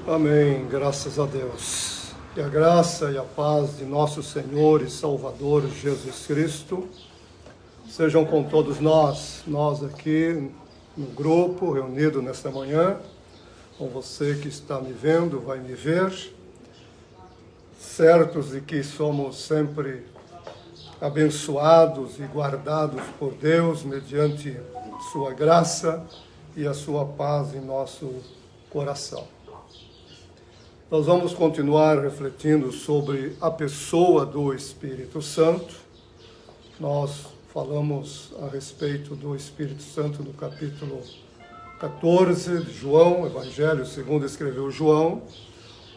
Amém, graças a Deus. Que a graça e a paz de nosso Senhor e Salvador Jesus Cristo sejam com todos nós aqui no grupo, reunido nesta manhã, com você que está me vendo, vai me ver, certos de que somos sempre abençoados e guardados por Deus mediante sua graça e a sua paz em nosso coração. Nós vamos continuar refletindo sobre a pessoa do Espírito Santo. Nós falamos a respeito do Espírito Santo no capítulo 14 de João, Evangelho segundo escreveu João,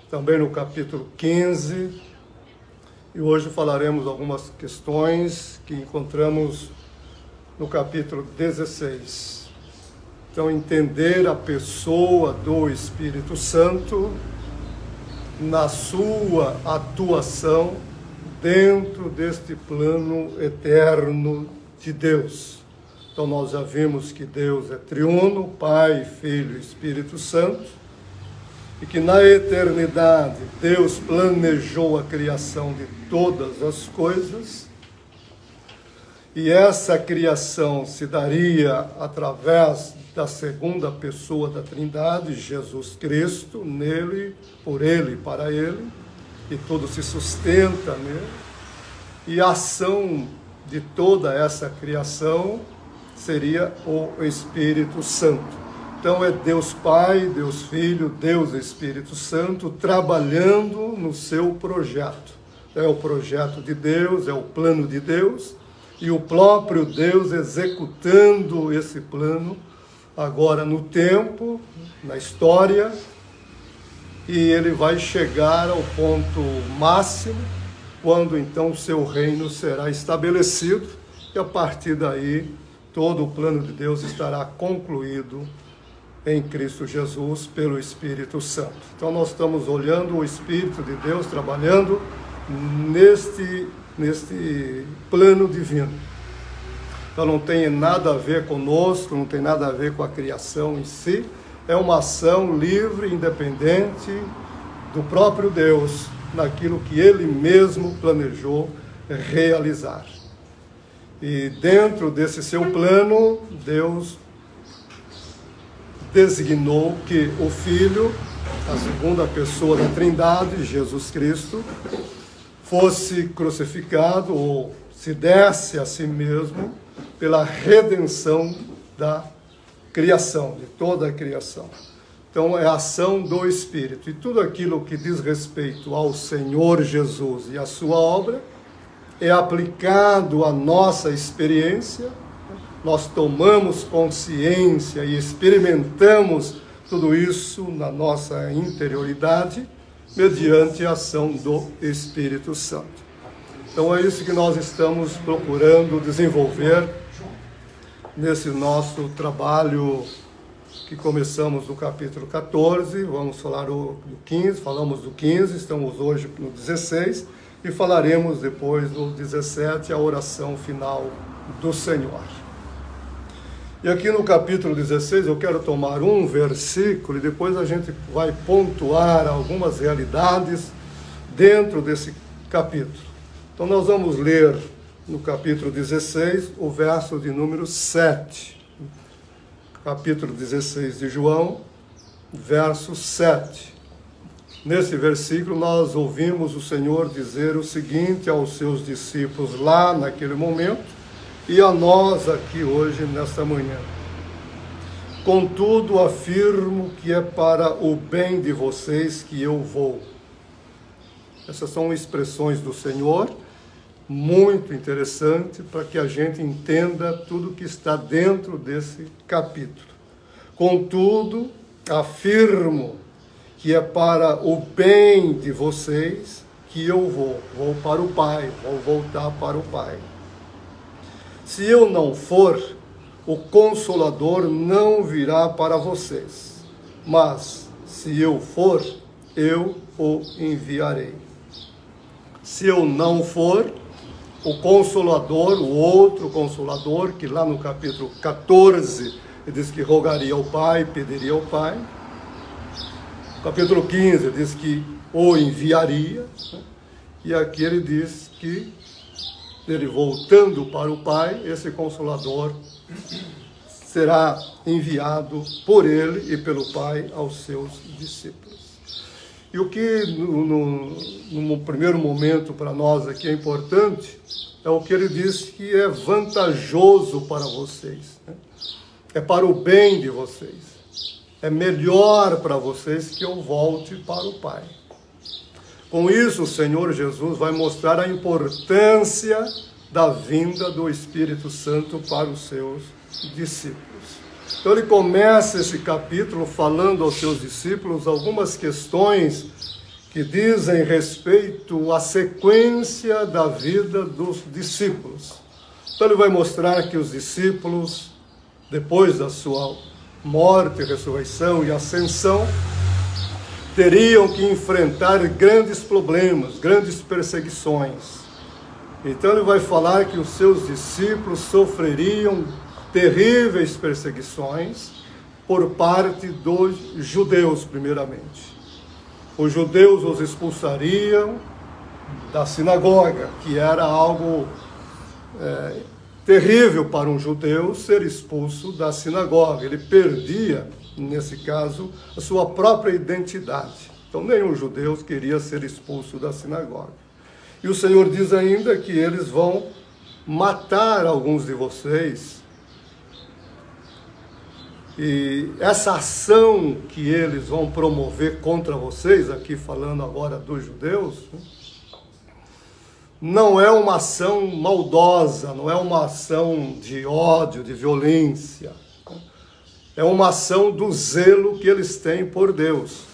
também no capítulo 15, e hoje falaremos algumas questões que encontramos no capítulo 16. Então, entender a pessoa do Espírito Santo na sua atuação dentro deste plano eterno de Deus. Então nós já vimos que Deus é triuno, Pai, Filho e Espírito Santo, e que na eternidade Deus planejou a criação de todas as coisas, e essa criação se daria através da segunda pessoa da Trindade, Jesus Cristo, nele, por ele e para ele, e tudo se sustenta nele, e a ação de toda essa criação seria o Espírito Santo. Então é Deus Pai, Deus Filho, Deus Espírito Santo, trabalhando no seu projeto. É o projeto de Deus, é o plano de Deus, e o próprio Deus executando esse plano agora no tempo, na história, e ele vai chegar ao ponto máximo, quando então o seu reino será estabelecido, e a partir daí todo o plano de Deus estará concluído em Cristo Jesus pelo Espírito Santo. Então nós estamos olhando o Espírito de Deus trabalhando neste plano divino. Então não tem nada a ver conosco, não tem nada a ver com a criação em si, é uma ação livre, independente do próprio Deus, naquilo que Ele mesmo planejou realizar. E dentro desse seu plano, Deus designou que o Filho, a segunda pessoa da Trindade, Jesus Cristo, fosse crucificado ou se desse a si mesmo pela redenção da criação, de toda a criação. Então é a ação do Espírito. E tudo aquilo que diz respeito ao Senhor Jesus e à sua obra é aplicado à nossa experiência. Nós tomamos consciência e experimentamos tudo isso na nossa interioridade mediante a ação do Espírito Santo. Então é isso que nós estamos procurando desenvolver nesse nosso trabalho que começamos no capítulo 14, vamos falar do 15, falamos do 15, estamos hoje no 16 e falaremos depois do 17, a oração final do Senhor. E aqui no capítulo 16 eu quero tomar um versículo e depois a gente vai pontuar algumas realidades dentro desse capítulo. Então nós vamos ler no capítulo 16 o verso de número 7. Capítulo 16 de João, verso 7. Nesse versículo nós ouvimos o Senhor dizer o seguinte aos seus discípulos lá naquele momento e a nós aqui hoje nesta manhã. Contudo, afirmo que é para o bem de vocês que eu vou. Essas são expressões do Senhor, muito interessante para que a gente entenda tudo que está dentro desse capítulo. Contudo, afirmo que é para o bem de vocês que eu vou para o Pai, vou voltar para o Pai. Se eu não for, o Consolador não virá para vocês, mas se eu for, eu o enviarei. Se eu não for, o Consolador, o outro Consolador, que lá no capítulo 14 ele diz que rogaria ao Pai, pediria ao Pai, capítulo 15 diz que o enviaria, né? E aqui ele diz que ele voltando para o Pai, esse Consolador será enviado por ele e pelo Pai aos seus discípulos. E o que no primeiro momento para nós aqui é importante é o que ele diz que é vantajoso para vocês, né? É para o bem de vocês. É melhor para vocês que eu volte para o Pai. Com isso, o Senhor Jesus vai mostrar a importância da vinda do Espírito Santo para os seus discípulos. Então ele começa esse capítulo falando aos seus discípulos algumas questões que dizem respeito à sequência da vida dos discípulos. Então ele vai mostrar que os discípulos, depois da sua morte, ressurreição e ascensão, teriam que enfrentar grandes problemas, grandes perseguições. Então ele vai falar que os seus discípulos sofreriam terríveis perseguições por parte dos judeus, primeiramente. Os judeus os expulsariam da sinagoga, que era algo terrível para um judeu ser expulso da sinagoga. Ele perdia, nesse caso, a sua própria identidade. Então, nenhum judeu queria ser expulso da sinagoga. E o Senhor diz ainda que eles vão matar alguns de vocês. E essa ação que eles vão promover contra vocês, aqui falando agora dos judeus, não é uma ação maldosa, não é uma ação de ódio, de violência. É uma ação do zelo que eles têm por Deus.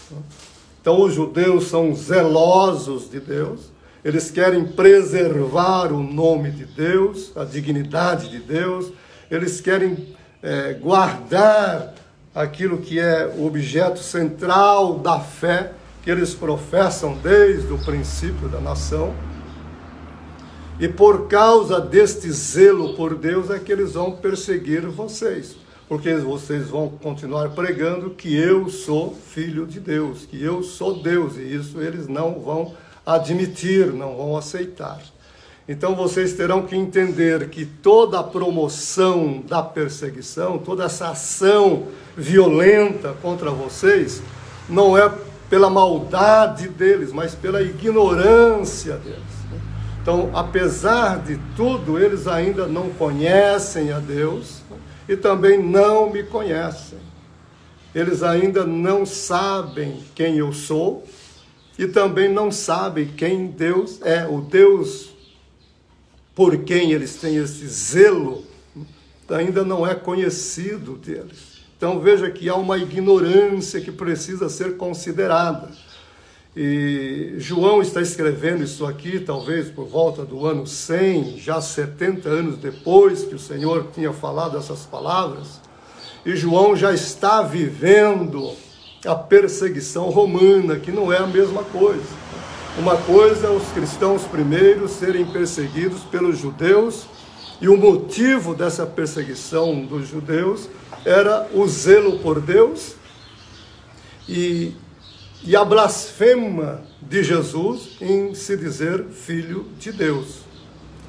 Então os judeus são zelosos de Deus, eles querem preservar o nome de Deus, a dignidade de Deus, eles querem guardar aquilo que é o objeto central da fé que eles professam desde o princípio da nação. E por causa deste zelo por Deus é que eles vão perseguir vocês, porque vocês vão continuar pregando que eu sou filho de Deus, que eu sou Deus, e isso eles não vão admitir, não vão aceitar. Então vocês terão que entender que toda a promoção da perseguição, toda essa ação violenta contra vocês, não é pela maldade deles, mas pela ignorância deles. Então, apesar de tudo, eles ainda não conhecem a Deus e também não me conhecem. Eles ainda não sabem quem eu sou e também não sabem quem Deus é. O Deus por quem eles têm esse zelo ainda não é conhecido deles. Então veja que há uma ignorância que precisa ser considerada. E João está escrevendo isso aqui, talvez por volta do ano 100, já 70 anos depois que o Senhor tinha falado essas palavras. E João já está vivendo a perseguição romana, que não é a mesma coisa. Uma coisa é os cristãos primeiros serem perseguidos pelos judeus, e o motivo dessa perseguição dos judeus era o zelo por Deus e a blasfema de Jesus em se dizer filho de Deus.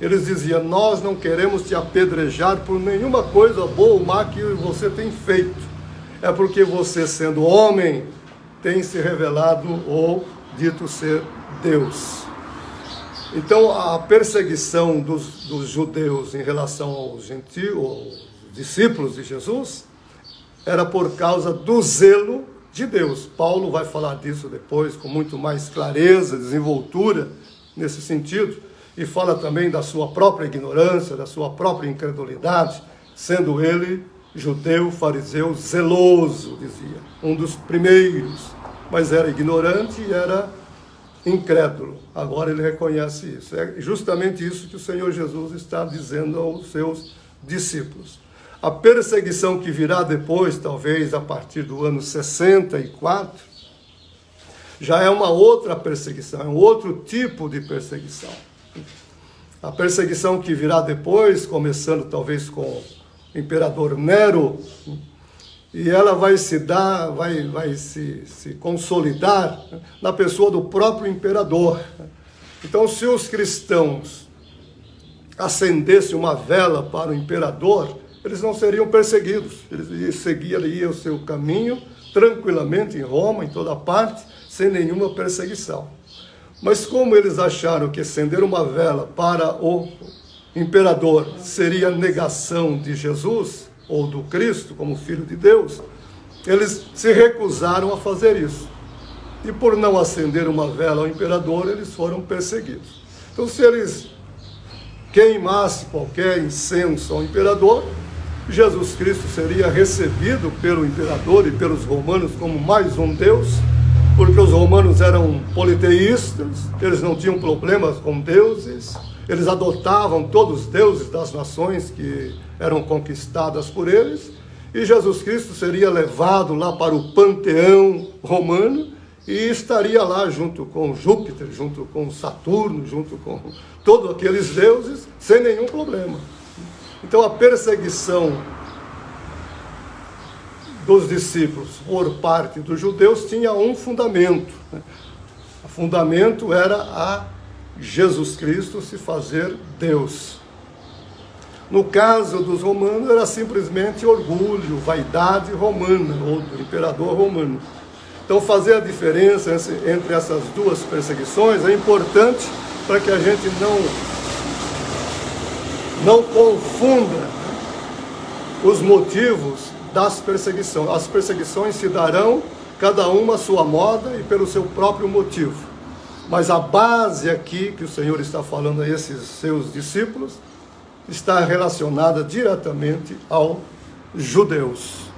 Eles diziam: nós não queremos te apedrejar por nenhuma coisa boa ou má que você tem feito. É porque você, sendo homem, tem se revelado ou dito ser Deus. Então, a perseguição dos judeus em relação aos gentios, aos discípulos de Jesus, era por causa do zelo de Deus. Paulo vai falar disso depois com muito mais clareza, desenvoltura nesse sentido, e fala também da sua própria ignorância, da sua própria incredulidade, sendo ele judeu, fariseu, zeloso, dizia, um dos primeiros, mas era ignorante e era incrédulo. Agora ele reconhece isso. É justamente isso que o Senhor Jesus está dizendo aos seus discípulos. A perseguição que virá depois, talvez a partir do ano 64, já é uma outra perseguição, é um outro tipo de perseguição. A perseguição que virá depois, começando talvez com o imperador Nero, e ela vai se dar, vai se consolidar na pessoa do próprio imperador. Então, se os cristãos acendessem uma vela para o imperador, eles não seriam perseguidos, eles seguiriam o seu caminho tranquilamente em Roma, em toda parte, sem nenhuma perseguição. Mas como eles acharam que acender uma vela para o imperador seria negação de Jesus, ou do Cristo, como Filho de Deus, eles se recusaram a fazer isso. E por não acender uma vela ao imperador, eles foram perseguidos. Então, se eles queimassem qualquer incenso ao imperador, Jesus Cristo seria recebido pelo imperador e pelos romanos como mais um Deus, porque os romanos eram politeístas, eles não tinham problemas com deuses, eles adotavam todos os deuses das nações que eram conquistadas por eles, e Jesus Cristo seria levado lá para o panteão romano e estaria lá junto com Júpiter, junto com Saturno, junto com todos aqueles deuses, sem nenhum problema. Então a perseguição dos discípulos por parte dos judeus tinha um fundamento. O fundamento era a Jesus Cristo se fazer Deus. No caso dos romanos era simplesmente orgulho, vaidade romana, ou do imperador romano. Então fazer a diferença entre essas duas perseguições é importante para que a gente não confunda os motivos das perseguições. As perseguições se darão, cada uma à sua moda e pelo seu próprio motivo. Mas a base aqui que o Senhor está falando a esses seus discípulos está relacionada diretamente aos judeus.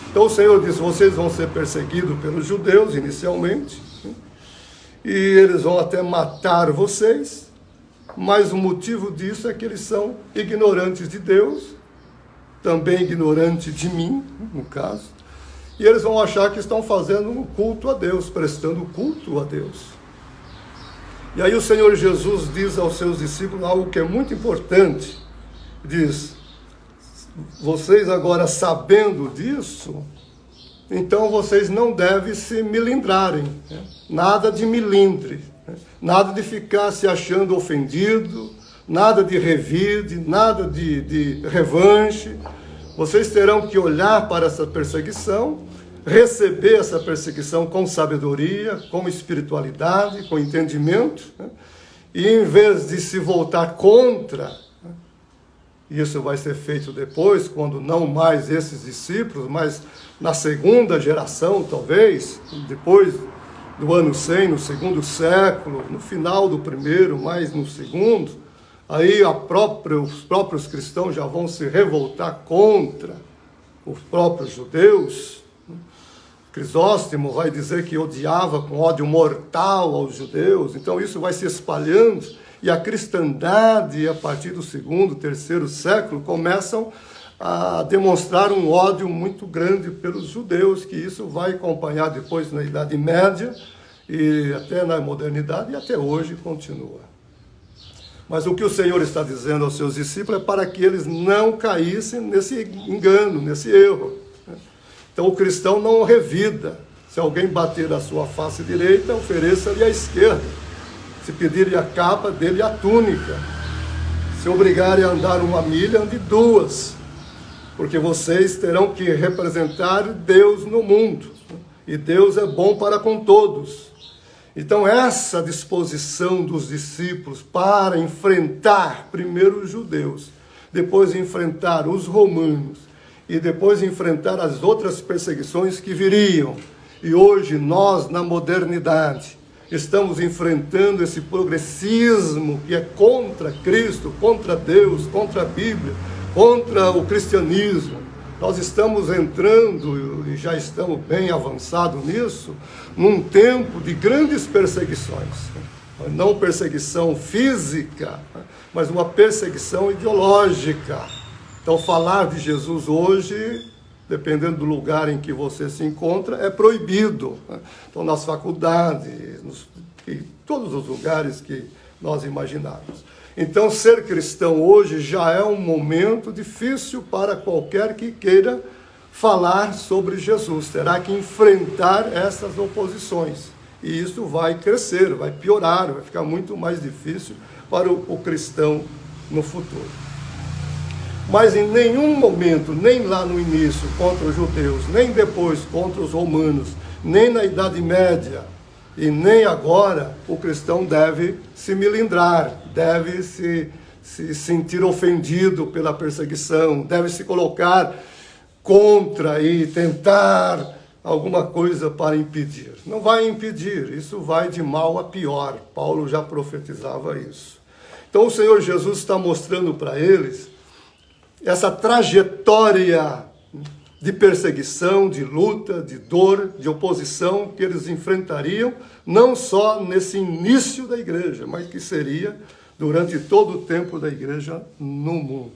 Então o Senhor diz, vocês vão ser perseguidos pelos judeus inicialmente, e eles vão até matar vocês, mas o motivo disso é que eles são ignorantes de Deus, também ignorantes de mim, no caso, e eles vão achar que estão fazendo um culto a Deus, prestando culto a Deus. E aí o Senhor Jesus diz aos seus discípulos algo que é muito importante, diz, vocês agora sabendo disso, então vocês não devem se melindrarem, né? Nada de melindre, né? Nada de ficar se achando ofendido, nada de revide, nada de revanche. Vocês terão que olhar para essa perseguição, receber essa perseguição com sabedoria, com espiritualidade, com entendimento, né? E em vez de se voltar contra, isso vai ser feito depois, quando não mais esses discípulos, mas na segunda geração, talvez, depois do ano 100, no segundo século, no final do primeiro, mais no segundo, aí os próprios cristãos já vão se revoltar contra os próprios judeus. Crisóstomo vai dizer que odiava com ódio mortal aos judeus, então isso vai se espalhando, e a cristandade, a partir do segundo, terceiro século, começam a demonstrar um ódio muito grande pelos judeus, que isso vai acompanhar depois na Idade Média, e até na modernidade, e até hoje continua. Mas o que o Senhor está dizendo aos seus discípulos é para que eles não caíssem nesse engano, nesse erro. Então o cristão não revida. Se alguém bater na sua face direita, ofereça-lhe a esquerda. Se pedirem a capa, dele a túnica. Se obrigarem a andar 1 milha, ande 2. Porque vocês terão que representar Deus no mundo. E Deus é bom para com todos. Então essa disposição dos discípulos para enfrentar primeiro os judeus, depois enfrentar os romanos, e depois enfrentar as outras perseguições que viriam. E hoje nós, na modernidade, estamos enfrentando esse progressismo que é contra Cristo, contra Deus, contra a Bíblia, contra o cristianismo. Nós estamos entrando, e já estamos bem avançados nisso, num tempo de grandes perseguições. Não perseguição física, mas uma perseguição ideológica. Então, falar de Jesus hoje, dependendo do lugar em que você se encontra, é proibido. Então, nas faculdades, em todos os lugares que nós imaginarmos. Então, ser cristão hoje já é um momento difícil para qualquer que queira falar sobre Jesus, terá que enfrentar essas oposições. E isso vai crescer, vai piorar, vai ficar muito mais difícil para o cristão no futuro. Mas em nenhum momento, nem lá no início contra os judeus, nem depois contra os romanos, nem na Idade Média e nem agora, o cristão deve se melindrar, deve se sentir ofendido pela perseguição, deve se colocar contra e tentar alguma coisa para impedir. Não vai impedir, isso vai de mal a pior. Paulo já profetizava isso. Então o Senhor Jesus está mostrando para eles essa trajetória de perseguição, de luta, de dor, de oposição que eles enfrentariam, não só nesse início da igreja, mas que seria durante todo o tempo da igreja no mundo.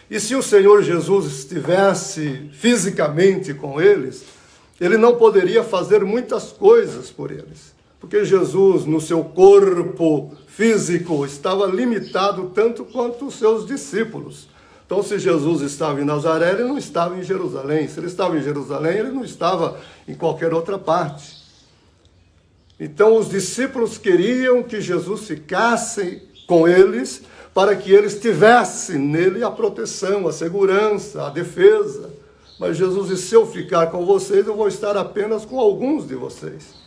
E se o Senhor Jesus estivesse fisicamente com eles, ele não poderia fazer muitas coisas por eles, porque Jesus, no seu corpo físico, estava limitado tanto quanto os seus discípulos. Então, se Jesus estava em Nazaré, ele não estava em Jerusalém. Se ele estava em Jerusalém, ele não estava em qualquer outra parte. Então, os discípulos queriam que Jesus ficasse com eles, para que eles tivessem nele a proteção, a segurança, a defesa. Mas Jesus disse, se eu ficar com vocês, eu vou estar apenas com alguns de vocês.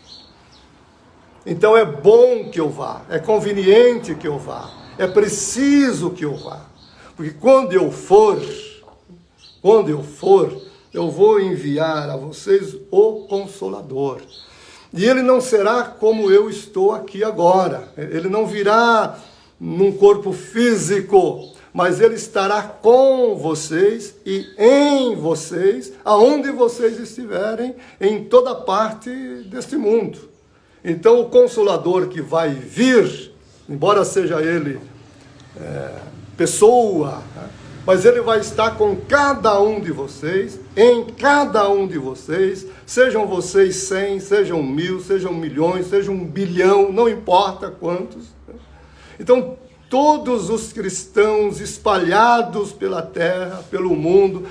Então é bom que eu vá, é conveniente que eu vá, é preciso que eu vá. Porque quando eu for, eu vou enviar a vocês o Consolador. E ele não será como eu estou aqui agora. Ele não virá num corpo físico, mas ele estará com vocês e em vocês, aonde vocês estiverem, em toda parte deste mundo. Então o Consolador que vai vir, embora seja ele pessoa, mas ele vai estar com cada um de vocês, em cada um de vocês, sejam vocês 100, sejam 1000, sejam milhões, sejam 1 bilhão, não importa quantos. Então, todos os cristãos espalhados pela terra, pelo mundo,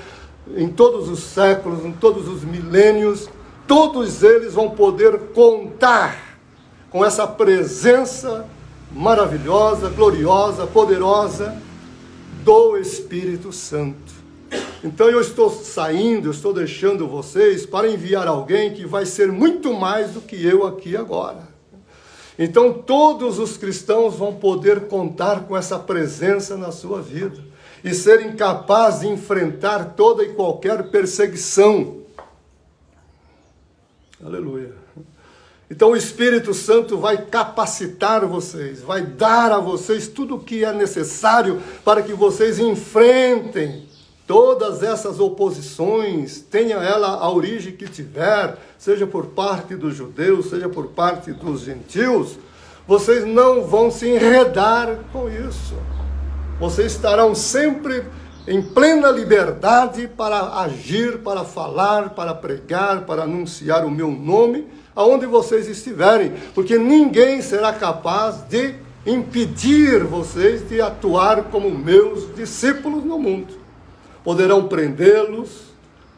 em todos os séculos, em todos os milênios, todos eles vão poder contar com essa presença maravilhosa, gloriosa, poderosa do Espírito Santo. Então eu estou saindo, eu estou deixando vocês para enviar alguém que vai ser muito mais do que eu aqui agora. Então todos os cristãos vão poder contar com essa presença na sua vida e serem capazes de enfrentar toda e qualquer perseguição. Aleluia. Então o Espírito Santo vai capacitar vocês, vai dar a vocês tudo o que é necessário para que vocês enfrentem todas essas oposições, tenha ela a origem que tiver, seja por parte dos judeus, seja por parte dos gentios, vocês não vão se enredar com isso. Vocês estarão sempre em plena liberdade para agir, para falar, para pregar, para anunciar o meu nome, aonde vocês estiverem, porque ninguém será capaz de impedir vocês de atuar como meus discípulos no mundo. Poderão prendê-los,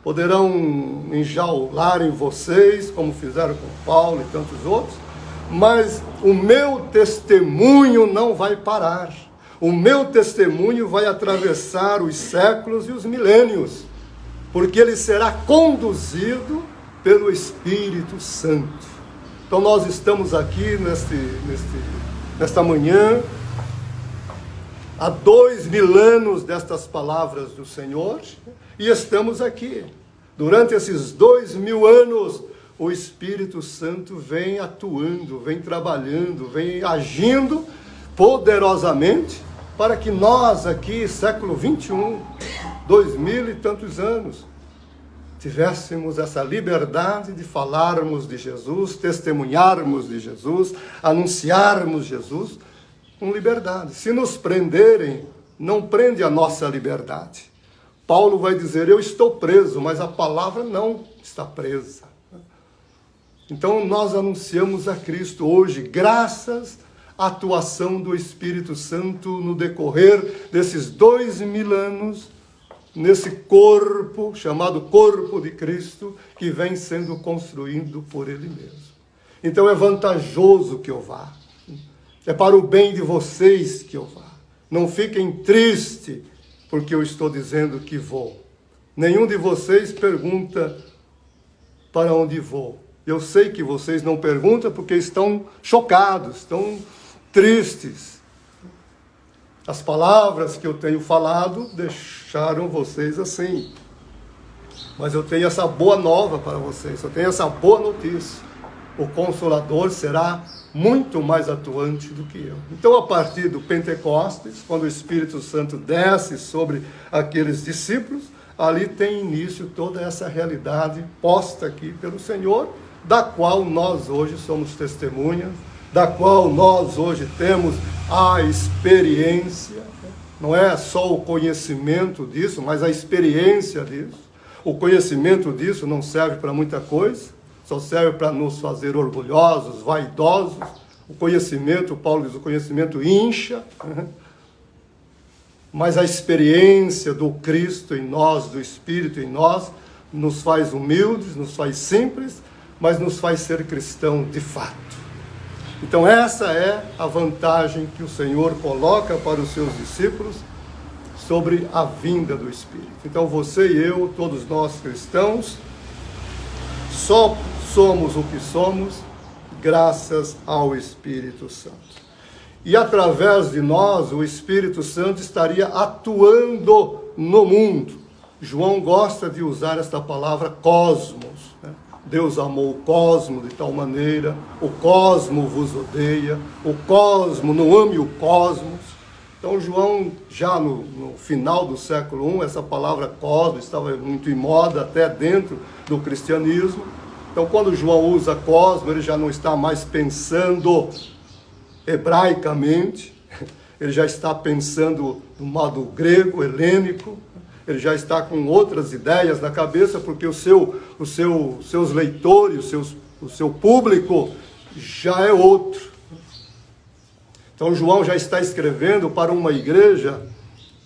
poderão enjaular em vocês, como fizeram com Paulo e tantos outros, mas o meu testemunho não vai parar. O meu testemunho vai atravessar os séculos e os milênios, porque ele será conduzido pelo Espírito Santo. Então nós estamos aqui nesta manhã, há 2000 anos destas palavras do Senhor, e estamos aqui. Durante esses 2000 anos, o Espírito Santo vem atuando, vem trabalhando, vem agindo poderosamente, para que nós aqui, século 21, 2000 e tantos anos, tivéssemos essa liberdade de falarmos de Jesus, testemunharmos de Jesus, anunciarmos Jesus com liberdade. Se nos prenderem, não prende a nossa liberdade. Paulo vai dizer, eu estou preso, mas a palavra não está presa. Então nós anunciamos a Cristo hoje, graças à atuação do Espírito Santo no decorrer desses 2000 anos, nesse corpo, chamado corpo de Cristo, que vem sendo construído por Ele mesmo. Então é vantajoso que eu vá. É para o bem de vocês que eu vá. Não fiquem tristes porque eu estou dizendo que vou. Nenhum de vocês pergunta para onde vou. Eu sei que vocês não perguntam porque estão chocados, estão tristes. As palavras que eu tenho falado deixaram vocês assim. Mas eu tenho essa boa nova para vocês, eu tenho essa boa notícia. O Consolador será muito mais atuante do que eu. Então, a partir do Pentecostes, quando o Espírito Santo desce sobre aqueles discípulos, ali tem início toda essa realidade posta aqui pelo Senhor, da qual nós hoje somos testemunhas, da qual nós hoje temos a experiência. Não é só o conhecimento disso, mas a experiência disso. O conhecimento disso não serve para muita coisa, só serve para nos fazer orgulhosos, vaidosos. O conhecimento, Paulo diz, o conhecimento incha, mas a experiência do Cristo em nós, do Espírito em nós, nos faz humildes, nos faz simples, mas nos faz ser cristão de fato. Então essa é a vantagem que o Senhor coloca para os seus discípulos sobre a vinda do Espírito. Então você e eu, todos nós cristãos, só somos o que somos graças ao Espírito Santo. E através de nós, o Espírito Santo estaria atuando no mundo. João gosta de usar esta palavra cosmos, né? Deus amou o cosmo de tal maneira, o cosmo vos odeia, o cosmo, não ame o cosmos. Então João, já no final do século I, essa palavra cosmos estava muito em moda, até dentro do cristianismo. Então quando João usa cosmo, ele já não está mais pensando hebraicamente, ele já está pensando no modo grego, helênico, ele já está com outras ideias na cabeça, porque seus leitores, o seu público já é outro. Então João já está escrevendo para uma igreja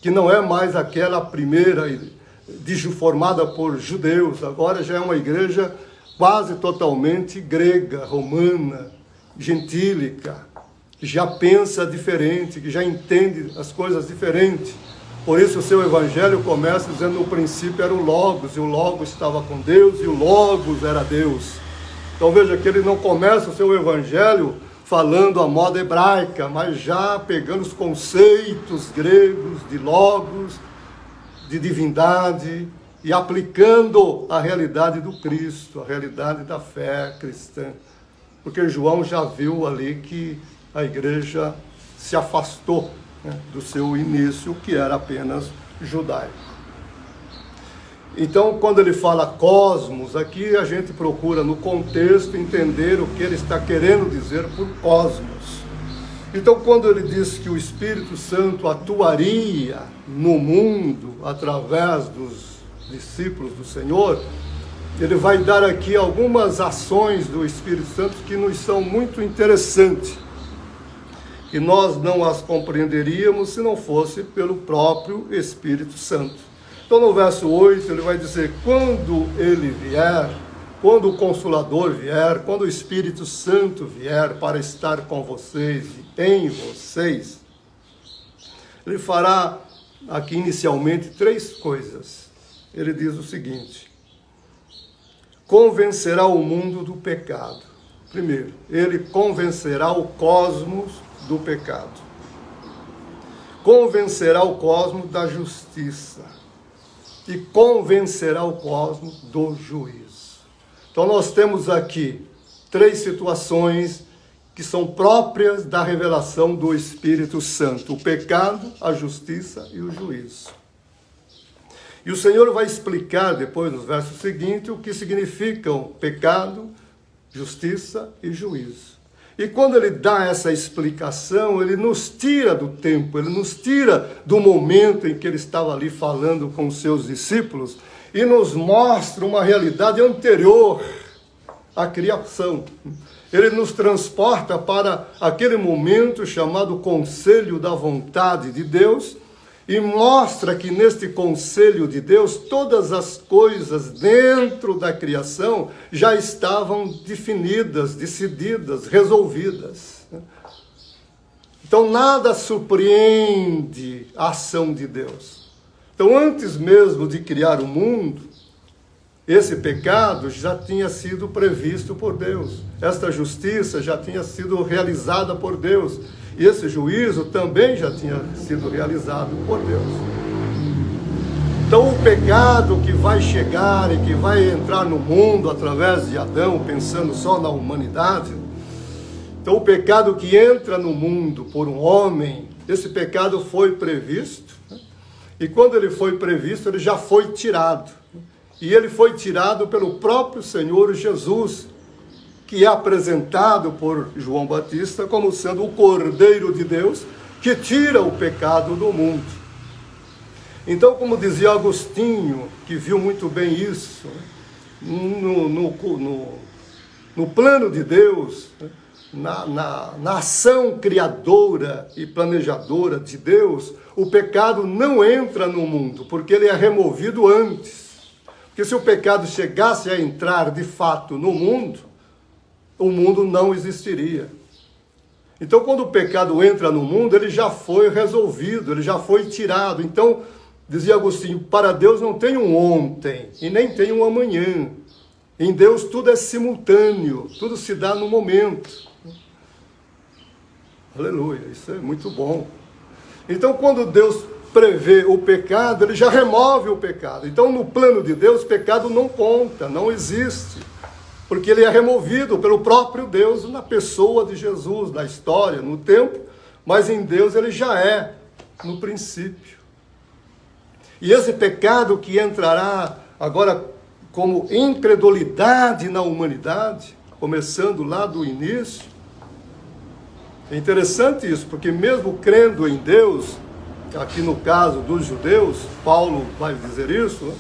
que não é mais aquela primeira formada por judeus, agora já é uma igreja quase totalmente grega, romana, gentílica, que já pensa diferente, que já entende as coisas diferentes. Por isso o seu evangelho começa dizendo: no princípio era o Logos, e o Logos estava com Deus, e o Logos era Deus. Então veja que ele não começa o seu evangelho falando a moda hebraica, mas já pegando os conceitos gregos de Logos, de divindade, e aplicando a realidade do Cristo, a realidade da fé cristã. Porque João já viu ali que a igreja se afastou, né, do seu início, que era apenas judaico. Então, quando ele fala cosmos, aqui a gente procura no contexto entender o que ele está querendo dizer por cosmos. Então, quando ele diz que o Espírito Santo atuaria no mundo através dos discípulos do Senhor, ele vai dar aqui algumas ações do Espírito Santo que nos são muito interessantes, que nós não as compreenderíamos se não fosse pelo próprio Espírito Santo. Então no verso 8 ele vai dizer: quando ele vier, quando o Consolador vier, quando o Espírito Santo vier para estar com vocês e em vocês, ele fará aqui inicialmente 3 coisas. Ele diz o seguinte: convencerá o mundo do pecado. Primeiro, ele convencerá o cosmos do pecado. Convencerá o cosmos da justiça. E convencerá o cosmos do juízo. Então nós temos aqui 3 situações que são próprias da revelação do Espírito Santo: o pecado, a justiça e o juízo. E o Senhor vai explicar depois, nos versos seguintes, o que significam pecado, justiça e juízo. E quando ele dá essa explicação, ele nos tira do tempo, ele nos tira do momento em que ele estava ali falando com os seus discípulos e nos mostra uma realidade anterior à criação. Ele nos transporta para aquele momento chamado conselho da vontade de Deus, e mostra que neste conselho de Deus, todas as coisas dentro da criação já estavam definidas, decididas, resolvidas. Então nada surpreende a ação de Deus. Então antes mesmo de criar o mundo, esse pecado já tinha sido previsto por Deus. Esta justiça já tinha sido realizada por Deus. E esse juízo também já tinha sido realizado por Deus. Então o pecado que vai chegar e que vai entrar no mundo através de Adão, pensando só na humanidade, então o pecado que entra no mundo por um homem, esse pecado foi previsto, né? E quando ele foi previsto, ele já foi tirado. E ele foi tirado pelo próprio Senhor Jesus, que é apresentado por João Batista como sendo o Cordeiro de Deus, que tira o pecado do mundo. Então, como dizia Agostinho, que viu muito bem isso, no plano de Deus, na ação criadora e planejadora de Deus, o pecado não entra no mundo, porque ele é removido antes. Porque se o pecado chegasse a entrar de fato no mundo, o mundo não existiria. Então, quando o pecado entra no mundo, ele já foi resolvido, ele já foi tirado. Então, dizia Agostinho, para Deus não tem um ontem e nem tem um amanhã. Em Deus tudo é simultâneo, tudo se dá no momento. Aleluia, isso é muito bom. Então, quando Deus prevê o pecado, ele já remove o pecado. Então, no plano de Deus, o pecado não conta, não existe. Porque ele é removido pelo próprio Deus na pessoa de Jesus, na história, no tempo, mas em Deus ele já é no princípio. E esse pecado que entrará agora como incredulidade na humanidade, começando lá do início, é interessante isso, porque mesmo crendo em Deus, aqui no caso dos judeus, Paulo vai dizer isso, né?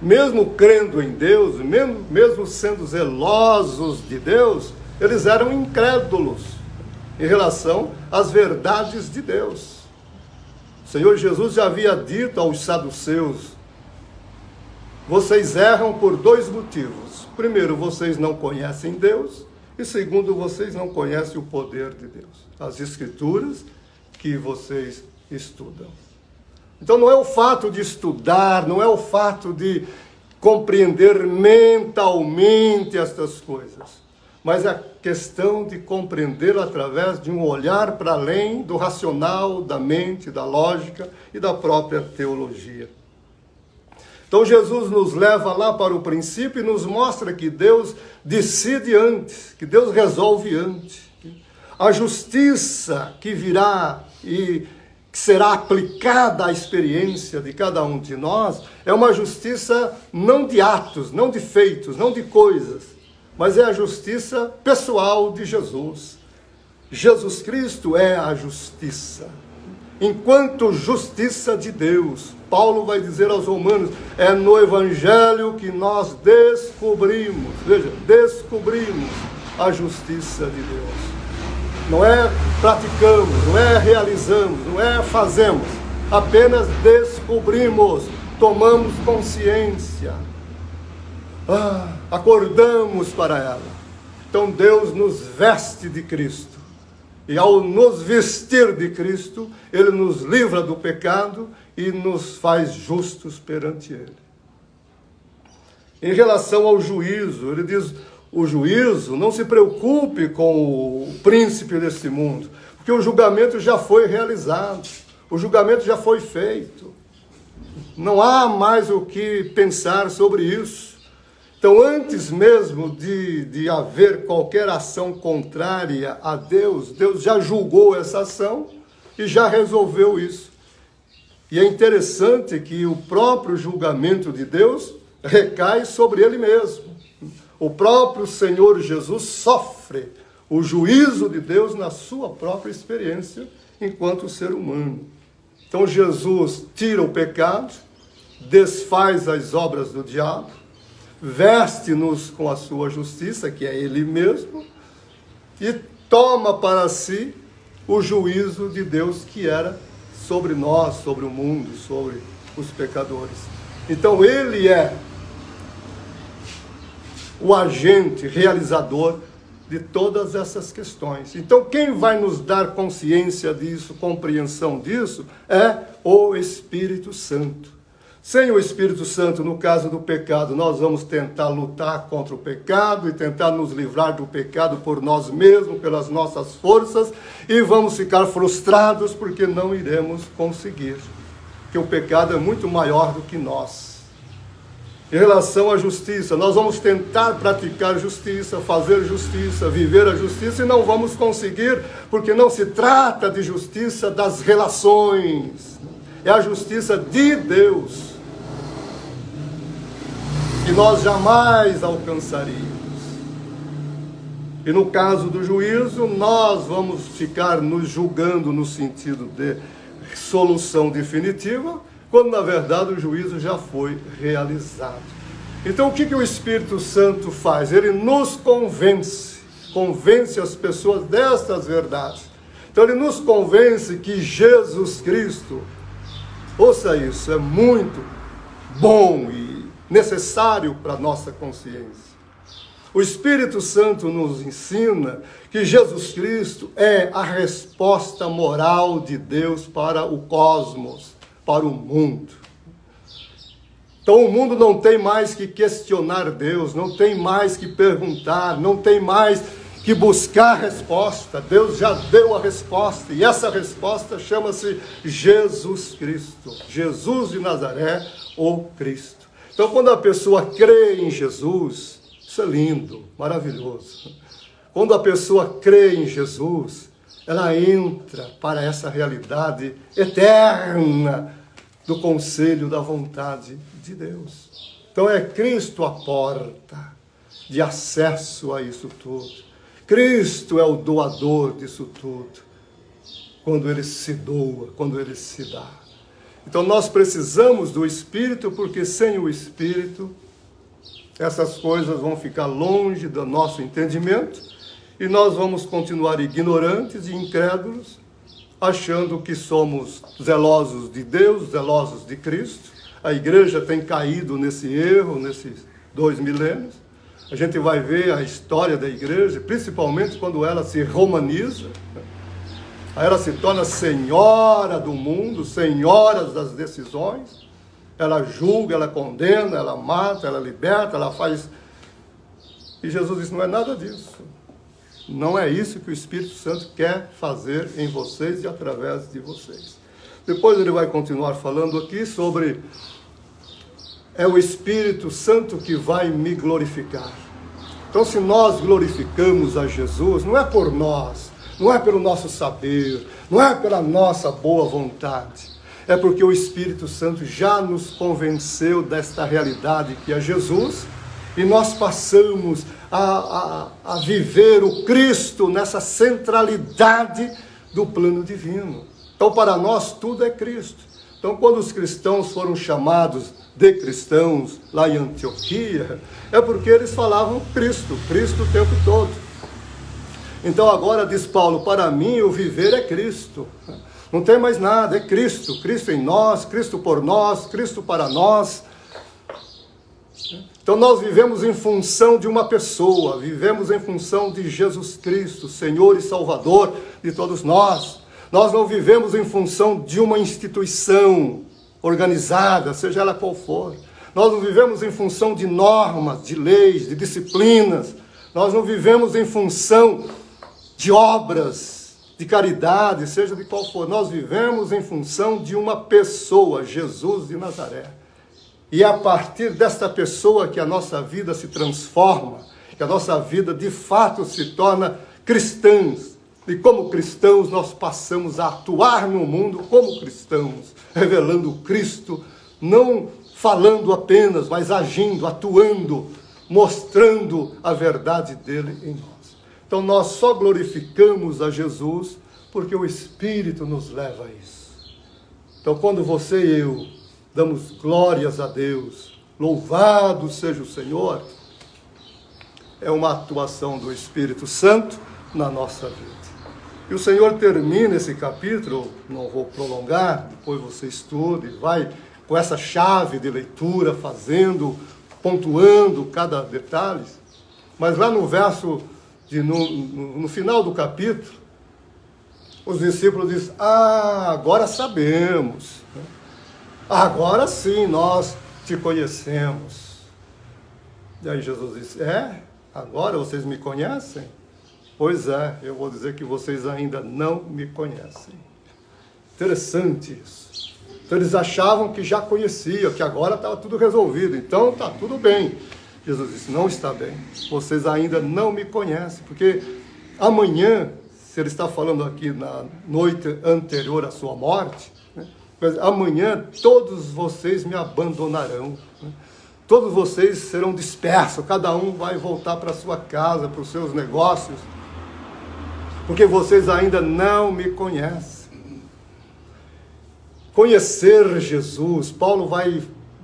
Mesmo crendo em Deus, mesmo sendo zelosos de Deus, eles eram incrédulos em relação às verdades de Deus. O Senhor Jesus já havia dito aos saduceus, vocês erram por dois motivos. Primeiro, vocês não conhecem Deus, e segundo, vocês não conhecem o poder de Deus, as Escrituras que vocês estudam. Então não é o fato de estudar, não é o fato de compreender mentalmente estas coisas, mas a questão de compreendê-lo através de um olhar para além do racional, da mente, da lógica e da própria teologia. Então Jesus nos leva lá para o princípio e nos mostra que Deus decide antes, que Deus resolve antes. A justiça que virá e que será aplicada à experiência de cada um de nós, é uma justiça não de atos, não de feitos, não de coisas, mas é a justiça pessoal de Jesus. Jesus Cristo é a justiça. Enquanto justiça de Deus, Paulo vai dizer aos Romanos, é no Evangelho que nós descobrimos, veja, descobrimos a justiça de Deus. Não é praticamos, não é realizamos, não é fazemos. Apenas descobrimos, tomamos consciência. Acordamos para ela. Então Deus nos veste de Cristo. E ao nos vestir de Cristo, Ele nos livra do pecado e nos faz justos perante Ele. Em relação ao juízo, Ele diz... O juízo, não se preocupe com o príncipe deste mundo, porque o julgamento já foi realizado, o julgamento já foi feito. Não há mais o que pensar sobre isso. Então, antes mesmo de haver qualquer ação contrária a Deus, Deus já julgou essa ação e já resolveu isso. E é interessante que o próprio julgamento de Deus recai sobre Ele mesmo. O próprio Senhor Jesus sofre o juízo de Deus na sua própria experiência enquanto ser humano. Então Jesus tira o pecado, desfaz as obras do diabo, veste-nos com a sua justiça, que é Ele mesmo, e toma para si o juízo de Deus que era sobre nós, sobre o mundo, sobre os pecadores. Então ele é o agente realizador de todas essas questões. Então quem vai nos dar consciência disso, compreensão disso, é o Espírito Santo. Sem o Espírito Santo, no caso do pecado, nós vamos tentar lutar contra o pecado e tentar nos livrar do pecado por nós mesmos, pelas nossas forças, e vamos ficar frustrados porque não iremos conseguir. Porque o pecado é muito maior do que nós. Em relação à justiça, nós vamos tentar praticar justiça, fazer justiça, viver a justiça, e não vamos conseguir, porque não se trata de justiça das relações, é a justiça de Deus, que nós jamais alcançaríamos. E no caso do juízo, nós vamos ficar nos julgando no sentido de solução definitiva, quando na verdade o juízo já foi realizado. Então o que o Espírito Santo faz? Ele nos convence as pessoas destas verdades. Então ele nos convence que Jesus Cristo, ouça isso, é muito bom e necessário para a nossa consciência. O Espírito Santo nos ensina que Jesus Cristo é a resposta moral de Deus para o cosmos, para o mundo. Então o mundo não tem mais que questionar Deus, não tem mais que perguntar, não tem mais que buscar resposta. Deus já deu a resposta, e essa resposta chama-se Jesus Cristo, Jesus de Nazaré, o Cristo. Então quando a pessoa crê em Jesus, isso é lindo, maravilhoso. Quando a pessoa crê em Jesus, ela entra para essa realidade eterna do conselho da vontade de Deus. Então é Cristo a porta de acesso a isso tudo. Cristo é o doador disso tudo. Quando ele se doa, quando ele se dá. Então nós precisamos do Espírito, porque sem o Espírito essas coisas vão ficar longe do nosso entendimento e nós vamos continuar ignorantes e incrédulos, achando que somos zelosos de Deus, zelosos de Cristo. A igreja tem caído nesse erro, nesses 2 milênios. A gente vai ver a história da igreja, principalmente quando ela se romaniza. Aí ela se torna senhora do mundo, senhora das decisões. Ela julga, ela condena, ela mata, ela liberta, ela faz... E Jesus disse, não é nada disso. Não é isso que o Espírito Santo quer fazer em vocês e através de vocês. Depois ele vai continuar falando aqui sobre... É o Espírito Santo que vai me glorificar. Então se nós glorificamos a Jesus, não é por nós, não é pelo nosso saber, não é pela nossa boa vontade. É porque o Espírito Santo já nos convenceu desta realidade que é Jesus, e nós passamos a viver o Cristo nessa centralidade do plano divino. Então para nós tudo é Cristo. Então quando os cristãos foram chamados de cristãos lá em Antioquia, é porque eles falavam Cristo, Cristo o tempo todo. Então agora diz Paulo, para mim o viver é Cristo. Não tem mais nada, é Cristo. Cristo em nós, Cristo por nós, Cristo para nós. Então nós vivemos em função de uma pessoa, vivemos em função de Jesus Cristo, Senhor e Salvador de todos nós. Nós não vivemos em função de uma instituição organizada, seja ela qual for. Nós não vivemos em função de normas, de leis, de disciplinas. Nós não vivemos em função de obras, de caridade, seja de qual for. Nós vivemos em função de uma pessoa, Jesus de Nazaré. E é a partir desta pessoa que a nossa vida se transforma, que a nossa vida de fato se torna cristãs. E como cristãos nós passamos a atuar no mundo como cristãos, revelando Cristo, não falando apenas, mas agindo, atuando, mostrando a verdade dele em nós. Então nós só glorificamos a Jesus porque o Espírito nos leva a isso. Então quando você e eu damos glórias a Deus, louvado seja o Senhor, é uma atuação do Espírito Santo na nossa vida. E o Senhor termina esse capítulo, não vou prolongar, depois você estuda e vai com essa chave de leitura, pontuando cada detalhe. Mas lá no verso, no final do capítulo, os discípulos dizem, agora sabemos, agora sim nós te conhecemos. E aí Jesus disse, agora vocês me conhecem? Pois é, eu vou dizer que vocês ainda não me conhecem. Interessante isso. Então eles achavam que já conheciam, que agora estava tudo resolvido, então está tudo bem. Jesus disse, não está bem, vocês ainda não me conhecem, porque amanhã, se ele está falando aqui na noite anterior à sua morte, né, mas amanhã todos vocês me abandonarão, né, todos vocês serão dispersos, cada um vai voltar para a sua casa, para os seus negócios, porque vocês ainda não me conhecem. Conhecer Jesus, Paulo vai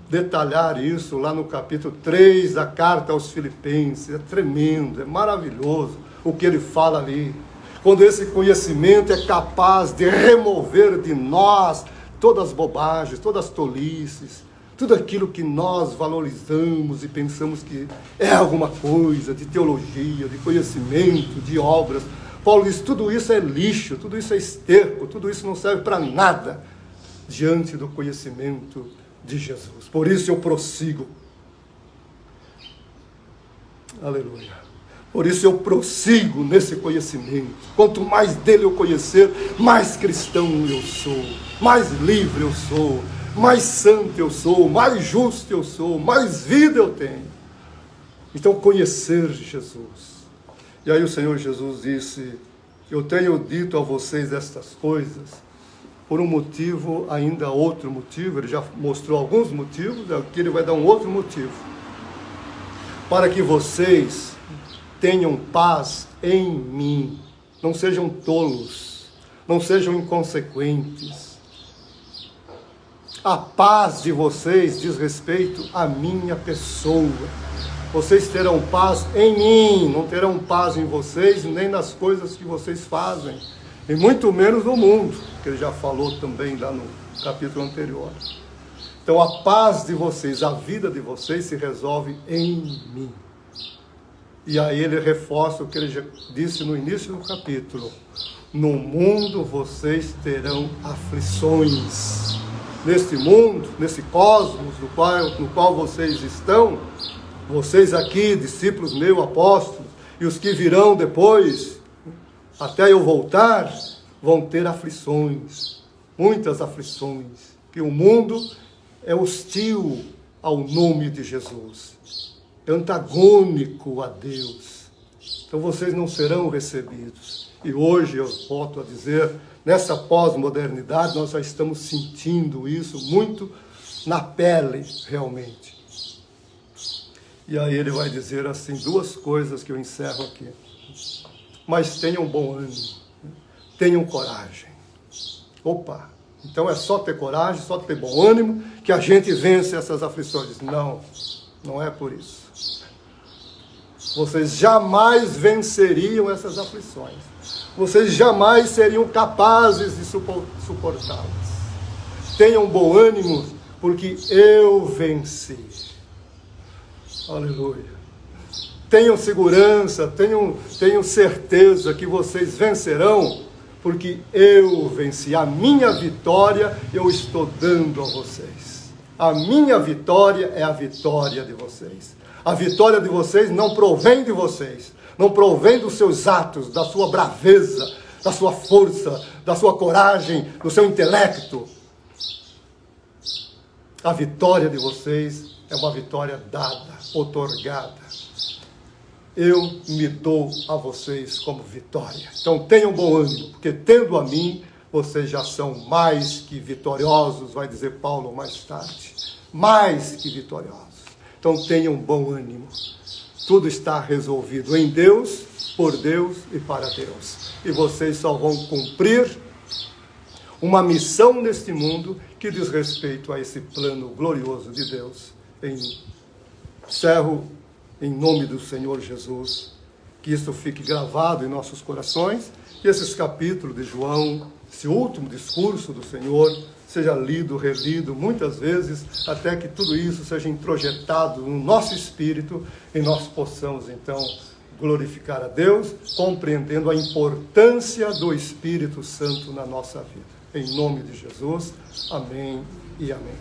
detalhar isso lá no capítulo 3 da carta aos Filipenses. É tremendo, é maravilhoso o que ele fala ali. Quando esse conhecimento é capaz de remover de nós todas as bobagens, todas as tolices, tudo aquilo que nós valorizamos e pensamos que é alguma coisa de teologia, de conhecimento, de obras. Paulo diz, tudo isso é lixo, tudo isso é esterco, tudo isso não serve para nada diante do conhecimento de Jesus. Por isso eu prossigo. Aleluia. Por isso eu prossigo nesse conhecimento. Quanto mais dele eu conhecer, mais cristão eu sou, mais livre eu sou, mais santo eu sou, mais justo eu sou, mais vida eu tenho. Então conhecer Jesus. E aí o Senhor Jesus disse, eu tenho dito a vocês estas coisas por um motivo, ainda outro motivo, ele já mostrou alguns motivos, aqui ele vai dar um outro motivo, para que vocês tenham paz em mim, não sejam tolos, não sejam inconsequentes. A paz de vocês diz respeito à minha pessoa. Vocês terão paz em mim, não terão paz em vocês, nem nas coisas que vocês fazem, e muito menos no mundo, que ele já falou também lá no capítulo anterior. Então a paz de vocês, a vida de vocês se resolve em mim. E aí ele reforça o que ele já disse no início do capítulo. No mundo vocês terão aflições. Neste mundo, nesse cosmos no qual vocês estão, vocês aqui, discípulos meus, apóstolos, e os que virão depois, até eu voltar, vão ter aflições, muitas aflições, que o mundo é hostil ao nome de Jesus, é antagônico a Deus, então vocês não serão recebidos. E hoje eu volto a dizer, nessa pós-modernidade, nós já estamos sentindo isso muito na pele, realmente. E aí ele vai dizer assim, duas coisas que eu encerro aqui. Mas tenham bom ânimo, tenham coragem. Opa, então é só ter coragem, só ter bom ânimo, que a gente vence essas aflições. Não, não é por isso. Vocês jamais venceriam essas aflições. Vocês jamais seriam capazes de suportá-las. Tenham bom ânimo, porque eu venci. Aleluia. Tenham segurança, tenham certeza que vocês vencerão, porque eu venci. A minha vitória eu estou dando a vocês. A minha vitória é a vitória de vocês. A vitória de vocês não provém de vocês, não provém dos seus atos, da sua braveza, da sua força, da sua coragem, do seu intelecto. A vitória de vocês é uma vitória dada, outorgada. Eu me dou a vocês como vitória. Então tenham bom ânimo, porque tendo a mim, vocês já são mais que vitoriosos, vai dizer Paulo mais tarde. Mais que vitoriosos. Então tenham bom ânimo. Tudo está resolvido em Deus, por Deus e para Deus. E vocês só vão cumprir uma missão neste mundo que diz respeito a esse plano glorioso de Deus. Encerro em nome do Senhor Jesus, que isso fique gravado em nossos corações, que esses capítulos de João, esse último discurso do Senhor, seja lido, relido, muitas vezes, até que tudo isso seja introjetado no nosso espírito e nós possamos, então, glorificar a Deus, compreendendo a importância do Espírito Santo na nossa vida. Em nome de Jesus, amém e amém.